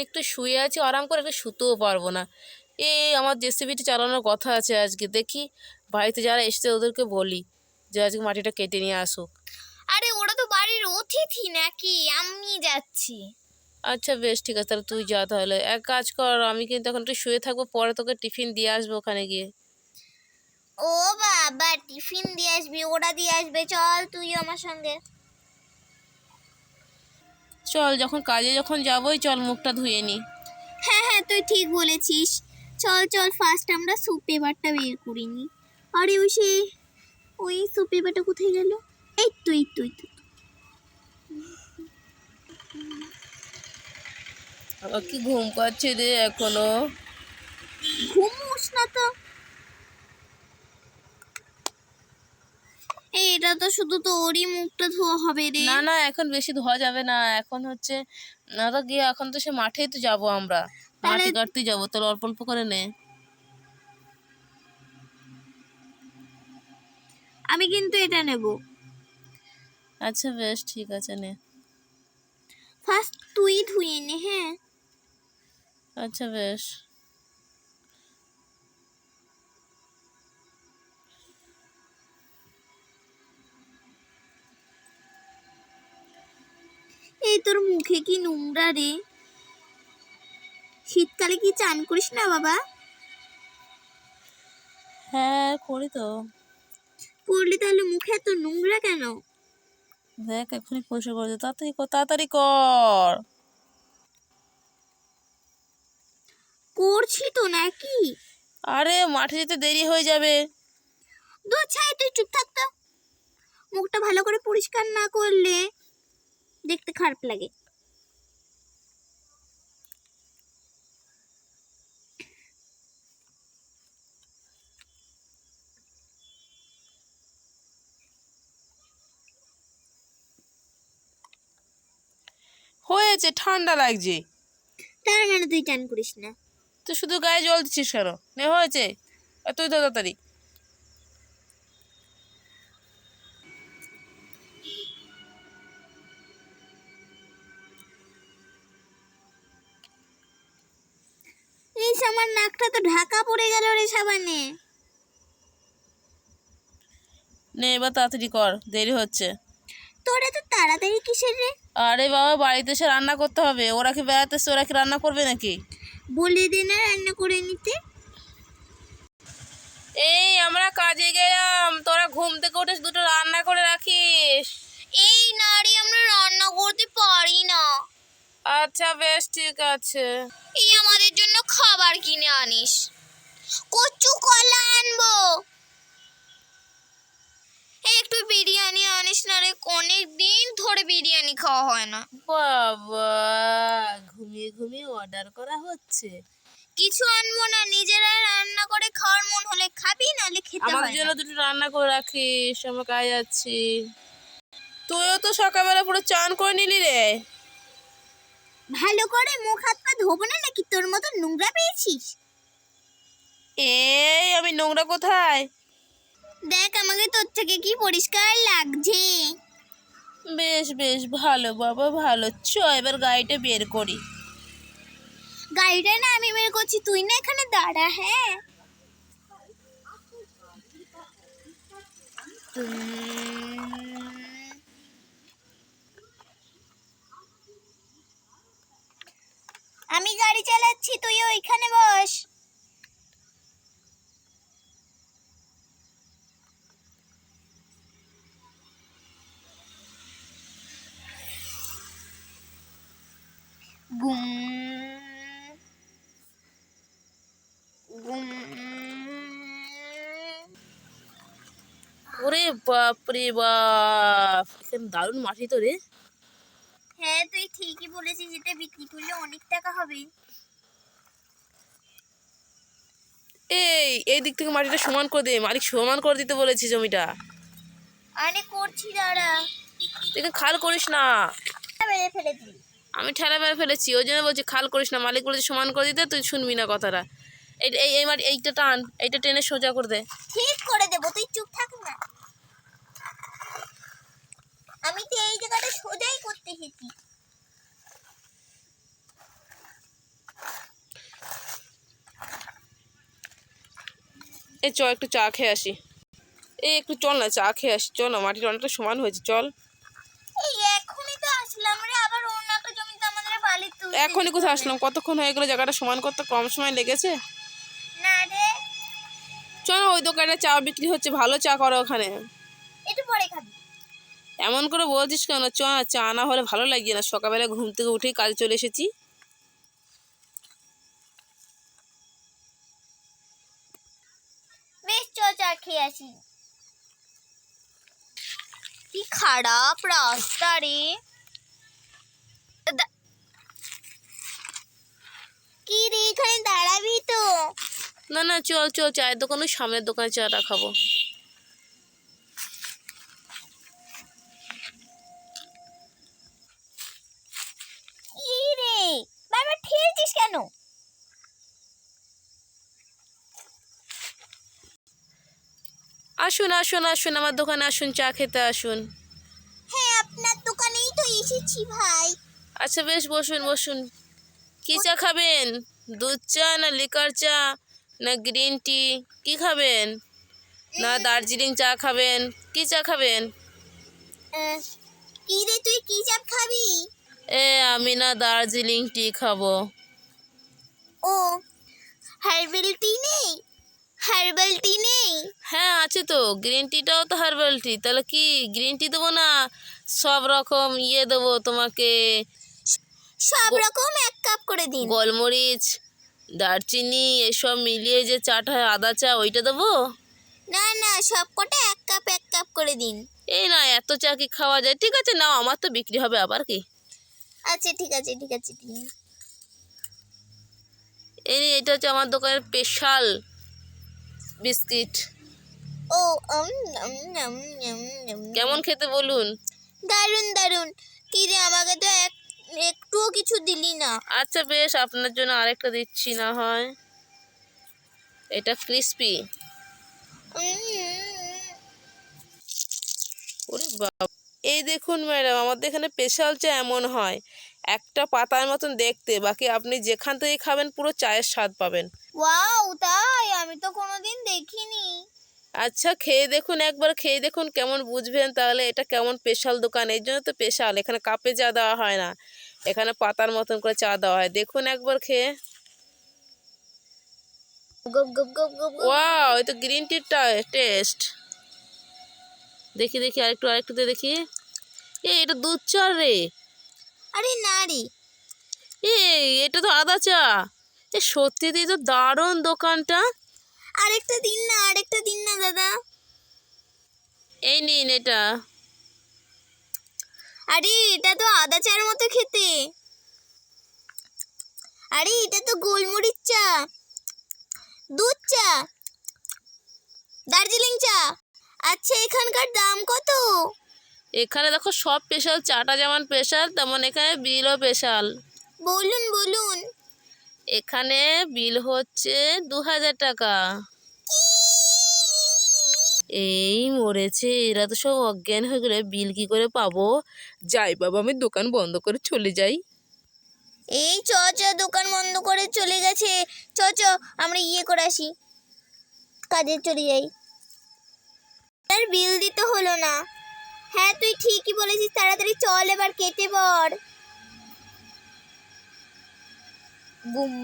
একটু শুয়ে আছি আরাম করে, একটু শুতেও পারবো না। আমার জেসিবিটি চালানোর কথা আছে আজকে, দেখি বাড়িতে যারা এসছে ওদেরকে বলি যে আজকে মাটিটা কেটে নিয়ে আসুক। আরে ওরা তো বাড়ির অতিথি নাকি, আমি যাচ্ছি। আচ্ছা বেশ ঠিক আছে, তাহলে তুই যা। তাহলে এক কাজ কর, আমি কিন্তু এখন একটু শুয়ে থাকবো, পরে তোকে টিফিন দিয়ে আসবো ওখানে গিয়ে। ও বাবা, টিফিন দিয়ে আসবি? ওরা দিয়ে আসবে, চল তুই আমার সঙ্গে। চল, যখন কাজে যখন যাবোই, চল মুখটা ধুয়ে নি। হ্যাঁ হ্যাঁ, তুই ঠিক বলেছিস। চল চল, ফার্স্ট আমরা সুপ পেপারটা বের করে নিই। আরে ওই সুপ পেপারটা কোথায় গেল? এই তুই আমার কি ঘুম পাচ্ছে রে এখনো। ঘুমোস না তো। এটা তো শুধু তোরই মুখটা ধোয়া হবে রে। না না, এখন বেশি ধোয়া যাবে না, এখন হচ্ছে না তো গিয়ে, এখন তো সে মাঠেই তো যাবো আমরা, মাটি কাটতেই যাবো, তাহলে অল্প অল্প করে নে। আমি কিন্তু এটা নেব। আচ্ছা বেশ ঠিক আছে, নে। ফার্স্ট তুই ধুয়ে নে। হ্যাঁ আচ্ছা বেশ। এই তোর মুখে কি নোংরা রে। শীতকালে কি চান করিস না বাবা? হ্যাঁ করি তো। করলি তাহলে মুখে এত নোংরা কেন? দেখ এখনই পরিষ্কার করে দে, তাড়াতাড়ি কর, তাড়াতাড়ি কর। করছি তো নাকি? আরে মাঠে যেতে দেরি হয়ে যাবে। দূর ছাই, তুই চুপ থাক তো। মুখটা ভালো করে পরিষ্কার না করলে দেখতে খারাপ লাগে। হয়েছে, ঠান্ডা লাগছে। তার মানে তুই চান করিস না? তুই শুধু গায়ে জল দিচ্ছিস কেন? নে হয়েছে, আর তুই তো তাড়াতাড়ি। এই আমার নাকটা তো ঢাকা পড়ে গেল রে সাবানে। নে এবার তাড়াতাড়ি কর, দেরি হচ্ছে। তোরা তো তাড়াতাড়ি কিসের রে? আরে বাবা, বাড়িতে এসে রান্না করতে হবে, ওরা কি বেড়াতে এসে ওরা কি রান্না করবে নাকি? বলে দে না রান্না করে নিতে। এই আমরা কাজে গেলাম, তোরা ঘুম থেকে উঠে দুটো রান্না করে রাখিস। এই নারী, আমরা রান্না করতে পারি না। আচ্ছা বেশ ঠিক আছে। এই আমাদের জন্য খাবার কিনে আনিস। কচু কলা আনবো। এই একটু বিরিয়ানি আনিস না রে, অনেক দিন ধরে বিরিয়ানি খাওয়া হয় না। বাবা, ঘুমিয়ে ঘুমিয়ে অর্ডার করা হচ্ছে। কিছু আনবো না, নিজেরা রান্না করে খাওয়ার মন হলে খাবি, নালে খেতে হয় না। আমাদের জন্য দুটো রান্না করে রাখিস, আমরা কাজে যাচ্ছি। তুইও তো সকালবেলা পুরো চান করে নিলি রে। ভালো করে মুখ হাত পা ধোবো না নাকি তোর মতো নোংরা পেয়েছিস? আমি নোংরা কোথায়? দেখ আমাকে তোর থেকে কি পরিষ্কার লাগছে। বেশ বেশ, ভালো বাবা ভালো। চ এবার গাড়িটা বের করি। গাড়িটা না আমি বের করছি, তুই না এখানে দাঁড়া। হ্যাঁ আমি গাড়ি চালাচ্ছি, তুই ওইখানে বস। গুম গুম। ওরে বাপরে বাপ, এখানে দারুণ মাটি তো রে। হ্যাঁ তুই ঠিকই বলেছিস, এটা বিক্রি করলে অনেক টাকা হবে। এই দিক থেকে মাটিটা সমান করে দে, মালিক সমান করে দিতে বলেছি জমিটা। আরে করছি, দাঁড়া। তুই খাল করিস না। মেরে ফেলে দিবি। আমি ঠেলা মেরে ফেলেছি, ওই জন্য বলছি খাল করিস না। মালিক বলেছে সমান করে দিতে, তুই শুনবি না কথাটা। এই এই এই মাটি এইটা টান, এইটা টেনে সোজা করে দে। ঠিক করে দেবো, তুই চুপ থাক না। আমি তো এই জায়গাটা সোজাই করতে এসেছি। চ একটু চা খেয়ে আসি। একটু চল না, চা খেয়ে আসি, চল না, মাটিটা অনেকটা সমান হয়েছে, চল। এই এখনই তো আসলাম রে, আবার অন্য একটা জমিতে আমাদের বালি তুলতে এখনই যেতে কোথায় হবে। আসলাম, কতক্ষণ হয়ে গেলো, জায়গাটা সমান করতে কম সময় লেগেছে। না রে, চল না, ওই দোকানে চা বিক্রি হচ্ছে, ভালো চা করো ওখানে। একটু পরে খাবি। এমন করে বলছিস কেন, চ না, চা না হলে ভালো লাগছে না, সকালবেলা ঘুম থেকে উঠেই কাজে চলে এসেছি। বেশ, চ চা খেয়ে আসি। কি খারাপ রাস্তা রে। কি রে, এখানে দাঁড়াবি তো? না না, চল চল, চায়ের দোকানে, সামনের দোকানে চাটা খাবো। কি রে, বারবার ঠেলছিস কেন? আসুন আসুন আসুন, আমার দোকানে আসুন, চা খেতে আসুন। হ্যাঁ, আপনার দোকানেই তো এসেছি ভাই। আচ্ছা বেশ, বসুন বসুন। কি চা খাবেন? দুধ চা না লিকার চা না গ্রিন টি? কি খাবেন? না দার্জিলিং চা খাবেন? কি চা খাবেন? কি রে, তুই কি চা খাবি? আমি না দার্জিলিং টি খাবো। ও, হার্বাল টি নেই? হার্বাল টি নেই? হ্যাঁ আছে তো, গ্রিন টিটাও তো হার্বাল টি, তাহলে কি গ্রিন টি দেবো না সব রকম দেবো তোমাকে? সব রকম 1 কাপ করে দিন। গোলমরিচ, দারচিনি এসব মিলিয়ে যে চাটা হয়, আদা চা, ওইটা দেবো? না না, সব কটা 1 কাপ করে দিন। এই না, এত চা কি খাওয়া যায়? ঠিক আছে নাও, আমার তো বিক্রি হবে আবার কি। আচ্ছা ঠিক আছে ঠিক আছে ঠিক আছে। এটা হচ্ছে আমার দোকানের স্পেশাল বিস্কিট। ও, কেমন খেতে বলুন? দারুন দারুন। কি রে, আমাকে তো একটুও কিছু দিলি না। আচ্ছা বেশ, আপনার জন্য আরেকটা দিচ্ছি না হয়। এটা ক্রিস্পি। ওরে বাবা, এই দেখুন ম্যাডাম, আমাদের এখানে স্পেশাল চা এমন হয়, একটা পাতার মতন দেখতে, বাকি আপনি যেখান থেকে খাবেন পুরো চায়ের স্বাদ পাবেন। ওয়াও, তাই? আমি তো কোনোদিন দেখিনি। আচ্ছা খেয়ে দেখুন, একবার খেয়ে দেখুন, কেমন বুঝবেন তাহলে এটা কেমন স্পেশাল দোকান। এই জন্য তো স্পেশাল, এখানে কাপে চা দেওয়া হয় না, এখানে পাতার মতন করে চা দেওয়া হয়। দেখুন একবার খেয়ে। গপ গপ গপ গপ গপ। ওয়াও, এই তো গ্রিন টির টেস্ট। দেখি দেখি, আরেকটু দেখি। এটা দুধ চা রে। আরে না রে। এটা তো আদা চা। সত্যি তো দারুণ দোকানটা। আরেকটা দিন না, আরেকটা দিন না দাদা। এই নিন এটা। আরে এটা তো আদা চার মতো খেতে। আরে এটা তো গোলমরিচ চা, দুধ চা, দার্জিলিং চা। আচ্ছা, এখানকার দাম কত? এখানে দেখো সব স্পেশাল, চাটা যেমন স্পেশাল তেমন এখানে বিলও স্পেশাল। বলুন বলুন। এখানে বিল হচ্ছে 2000 টাকা। এই মরেছে, এরা তো সব অজ্ঞান হয়ে গেলে বিল কি করে পাবো? যাই বাবা, আমি দোকান বন্ধ করে চলে যাই। এই চ চ, দোকান বন্ধ করে চলে গেছে। চ চ, আমরা করে আসি, কাজে চলে যাই। তার বিল দিতে হলো না। হ্যাঁ, তুই ঠিকই বলেছিস, তাড়াতাড়ি চল, এবার কেটে পড়। গুম।